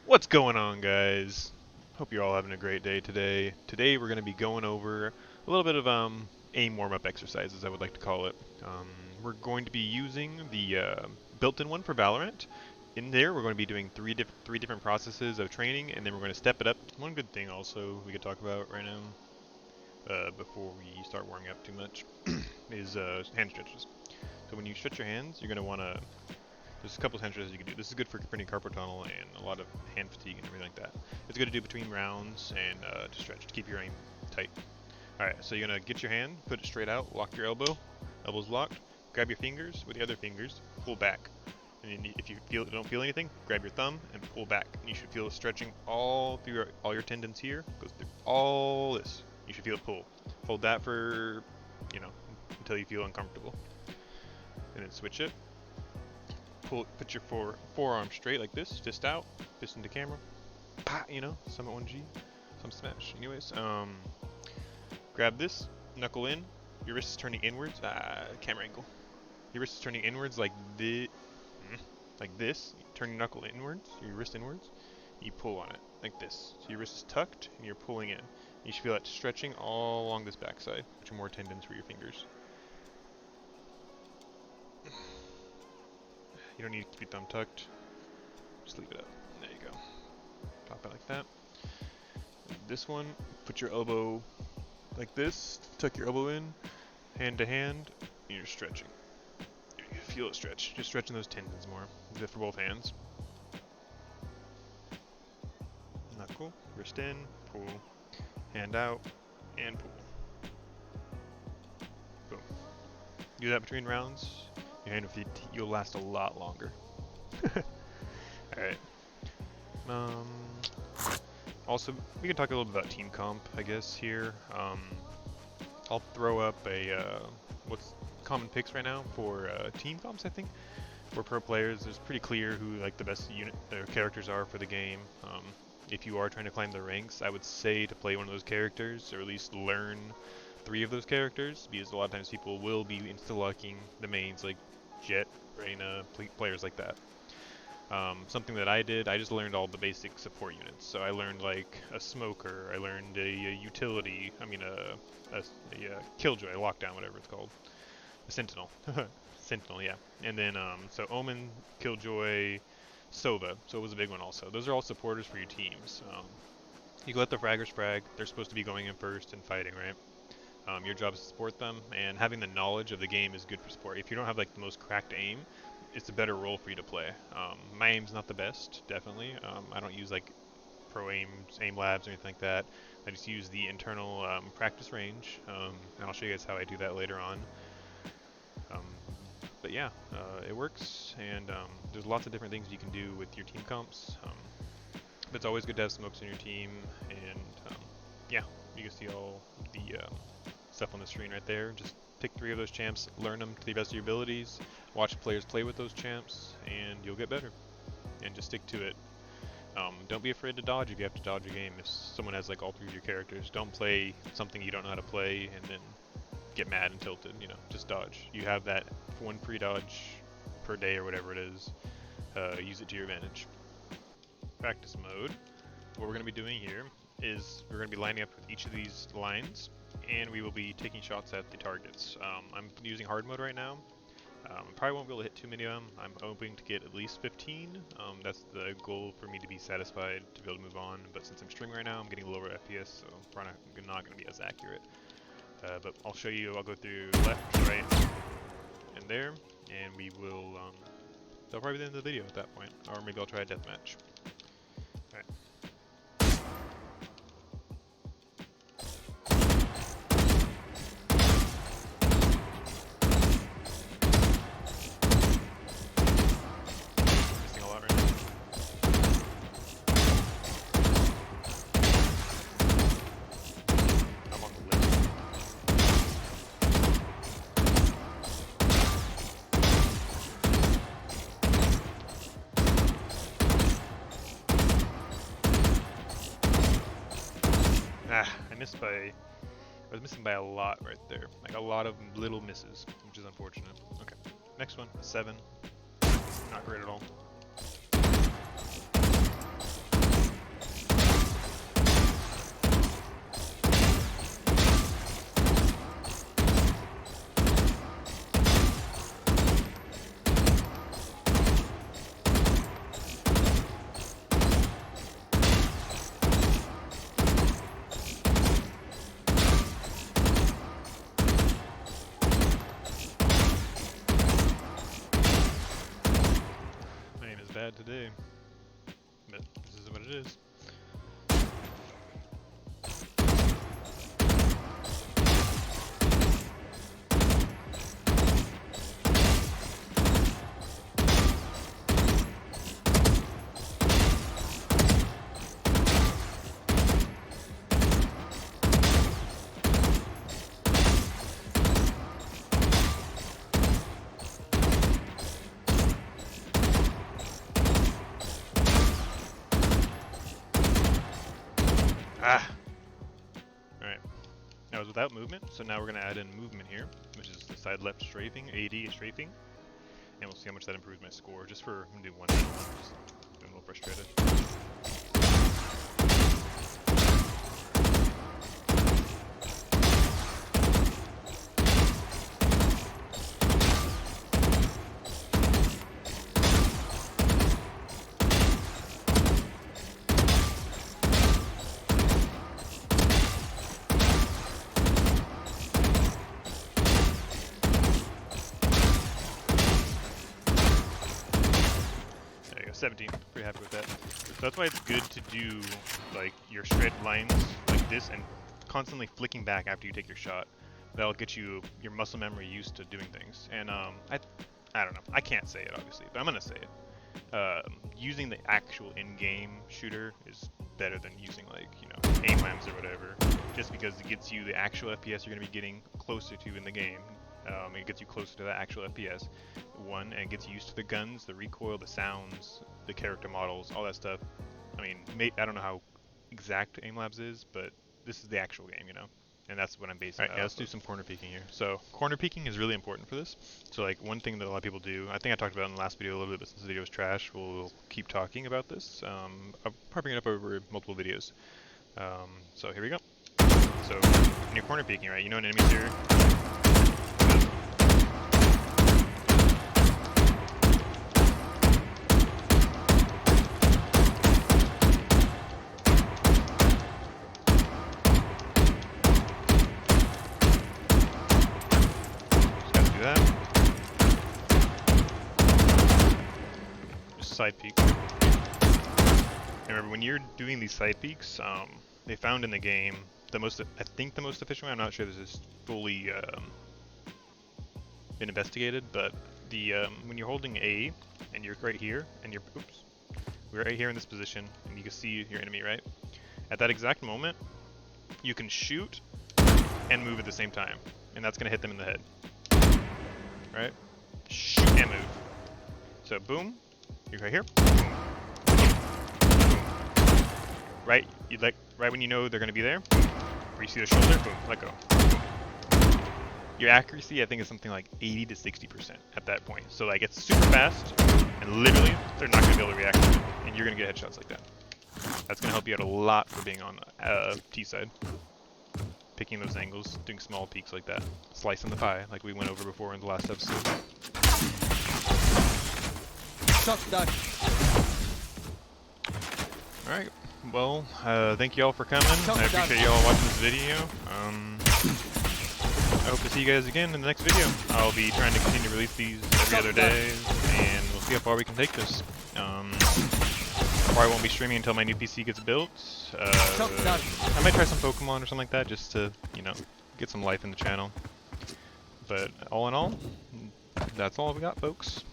What's going on, guys? Hope you're all having a great day today. Today we're going to be going over a little bit of aim warm-up exercises, I would like to call it. We're going to be using the built-in one for Valorant. In there, we're going to be doing three different processes of training, and then we're going to step it up. One good thing also we could talk about right now, before we start warming up too much, is hand stretches. So when you stretch your hands, you're going to want to. There's a couple of hand stretches you can do. This is good for preventing carpal tunnel and a lot of hand fatigue and everything like that. It's good to do between rounds and to stretch, to keep your aim tight. Alright, so you're going to get your hand, put it straight out, lock your elbow's locked, grab your fingers with the other fingers, pull back. And then if you don't feel anything, grab your thumb and pull back. And you should feel it stretching all through all your tendons here, goes through all this. You should feel it pull. Hold that for, until you feel uncomfortable. And then switch it. Put your forearm straight like this, fist out, fist into camera. Pa, some at 1G, some smash. Anyways, grab this, knuckle in, your wrist is turning inwards. Camera angle. Your wrist is turning inwards like this. You turn your knuckle inwards, your wrist inwards. You pull on it like this. So your wrist is tucked and you're pulling in. You should feel that stretching all along this backside, which are more tendons for your fingers. You don't need to keep your thumb tucked. Just leave it up. There you go. Pop it like that. This one, put your elbow like this. Tuck your elbow in, hand to hand, and you're stretching. You feel it stretch. Just stretching those tendons more. Do it for both hands. Knuckle, wrist in, pull, hand out, and pull. Boom. Do that between rounds. Your hand will you'll last a lot longer. Alright. Also, we can talk a little bit about team comp, I guess, here. I'll throw up what's common picks right now for team comps, I think. For pro players, it's pretty clear who the best characters are for the game. If you are trying to climb the ranks, I would say to play one of those characters, or at least learn 3 of those characters, because a lot of times people will be insta-locking the mains like Jet, Reyna, players like that. Something that I did, I just learned all the basic support units. So I learned like a smoker, I learned a utility, a killjoy, lockdown, whatever it's called. A sentinel. Sentinel, yeah. And then, so Omen, killjoy, Sova. Sova's a big one also. Those are all supporters for your teams. You let the fraggers frag, they're supposed to be going in first and fighting, right? Your job is to support them, and having the knowledge of the game is good for support. If you don't have the most cracked aim, it's a better role for you to play. My aim's not the best, definitely. I don't use pro aim labs or anything like that. I just use the internal practice range, and I'll show you guys how I do that later on. But yeah, it works, and there's lots of different things you can do with your team comps. But it's always good to have smokes on your team, and yeah, you can see all the stuff on the screen right there. Just pick 3 of those champs, learn them to the best of your abilities, watch players play with those champs, and you'll get better. And just stick to it. Don't be afraid to dodge if you have to dodge a game. If someone has all 3 of your characters, don't play something you don't know how to play and then get mad and tilted. Just dodge. You have that 1 pre-dodge per day or whatever it is. Use it to your advantage. Practice mode. What we're going to be doing here is we're going to be lining up with each of these lines, and we will be taking shots at the targets. I'm using hard mode right now. I probably won't be able to hit too many of them. I'm hoping to get at least 15. That's the goal for me to be satisfied to be able to move on. But since I'm string right now, I'm getting lower FPS, so probably not going to be as accurate. But I'll show you. I'll go through left, right, and there, and we will. That'll probably be the end of the video at that point, or maybe I'll try a deathmatch. All right. I was missing by a lot right there. A lot of little misses, which is unfortunate. Okay, next one, 7. Not great at all. today. But this is what it is. Ah! Alright. That was without movement, so now we're going to add in movement here, which is the side left strafing, AD is strafing, and we'll see how much that improves my score, just for, I'm going to do one, just I'm a little frustrated. There you go, 17. Pretty happy with that. So that's why it's good to do like your straight lines like this and constantly flicking back after you take your shot. That'll get you your muscle memory used to doing things. And I don't know. I can't say it obviously, but I'm gonna say it. Using the actual in-game shooter is better than using like, you know, aim labs or whatever, just because it gets you the actual FPS you're going to be getting closer to in the game. It gets you closer to that actual FPS, one, and it gets you used to the guns, the recoil, the sounds, the character models, all that stuff. I mean, I don't know how exact aim labs is, but this is the actual game, you know? And that's what I'm basing it on. Let's do some corner peeking here. So corner peeking is really important for this. So like one thing that a lot of people do, I think I talked about in the last video a little bit, but since the video was trash, we'll keep talking about this. I'll probably bring it up over multiple videos. So here we go. So when you're corner peeking, right, you know an enemy's here. Side peek. Remember, when you're doing these side peeks, they found in the game I think the most efficient way. I'm not sure this is fully been investigated, but the when you're holding A and you're right here and we're right here in this position and you can see your enemy, right? At that exact moment, you can shoot and move at the same time, and that's gonna hit them in the head. Right? Shoot and move. So boom. You're right here. Right, right when you know they're gonna be there, where you see the shoulder, boom, let go. Your accuracy, I think, is something like 80 to 60% at that point. So like it's super fast, and literally they're not gonna be able to react to it, and you're gonna get headshots like that. That's gonna help you out a lot for being on T side, picking those angles, doing small peaks like that, slicing the pie, like we went over before in the last episode. Alright, well, thank you all for coming. I appreciate you all watching this video. I hope to see you guys again in the next video. I'll be trying to continue to release these every other day, and we'll see how far we can take this. Probably won't be streaming until my new PC gets built. I might try some Pokemon or something like that, just to, you know, get some life in the channel. But all in all, that's all we got, folks.